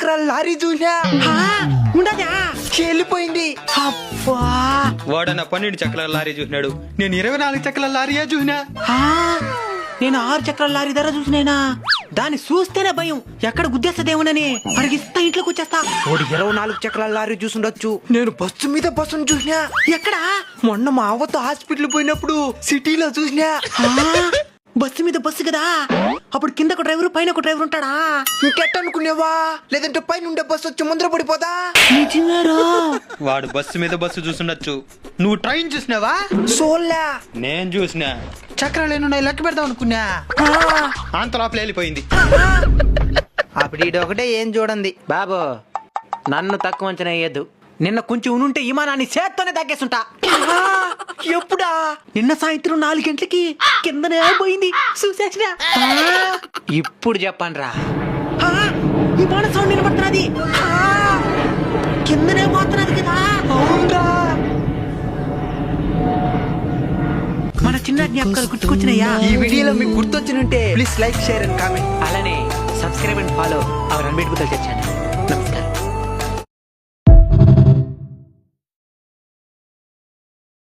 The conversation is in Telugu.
చక్రాల లారీ చూసినా ఉండదా వెళ్ళిపోయింది. అబ్బా వాడన్న 12 చక్రాల లారీ చూసినాడు, నేను 24 చక్రాల లారీయే చూసినా. నేను 6 చక్రాల లారీ ధర చూసినేనా, దాన్ని చూస్తేనే భయం ఎక్కడ గుద్దేస్తదేమోనని అడిగిస్తా ఇంట్లోకి వచ్చేస్తా. వాడు 24 చక్రాల లారీ చూసుండొచ్చు. నేను బస్సు మీద బస్సును చూసినా. ఎక్కడా మొన్న మా అవ్వతో హాస్పిటల్ పోయినప్పుడు సిటీలో చూసినా. బస్సు మీద బస్సు కదా, అప్పుడు కింద ఒక డ్రైవర్ పైన ఒక డ్రైవర్ ఉంటాడా? ఇంకెట్ట అనుకునేవా? లేదంటే పైన ఉండే బస్సు వచ్చి ముందర పడిపోదా? నిజమేరా. వాడు బస్సు మీద బస్సు చూసుండొచ్చు. నువ్వు ట్రైన్ చూసినావా? సోల్లా నేను చూసినా. చక్రాలు ఎన్నున్నాయి లెక్క పెడదాం అనుకున్నా. అంత లోపల వెళ్ళిపోయింది. అప్పుడు ఇది ఒకటే ఏం చూడండి. బాబు నన్ను తక్కువ అంచనా వేయద్దు. నిన్న కొంచెం ఉనుంటే విమానాన్ని చేత్తోనే తగ్గేస్తుంటా. ఎప్పుడా? నిన్న సాయంత్రం 4 గంటలకి కిందనే పోయింది చూసేసిన. ఇప్పుడు చెప్పండి రా, విమాన సౌండ్ నిలబడుతున్నది, కిందనే పోతున్నది కదా. అవునా? మన చిన్న జ్ఞాపకాలు గుర్తుకొచ్చినాయా? ఈ వీడియోలో మీకు గుర్తొచ్చినుంటే please like, share and comment. అలానే subscribe and follow our unbeatable culture channel.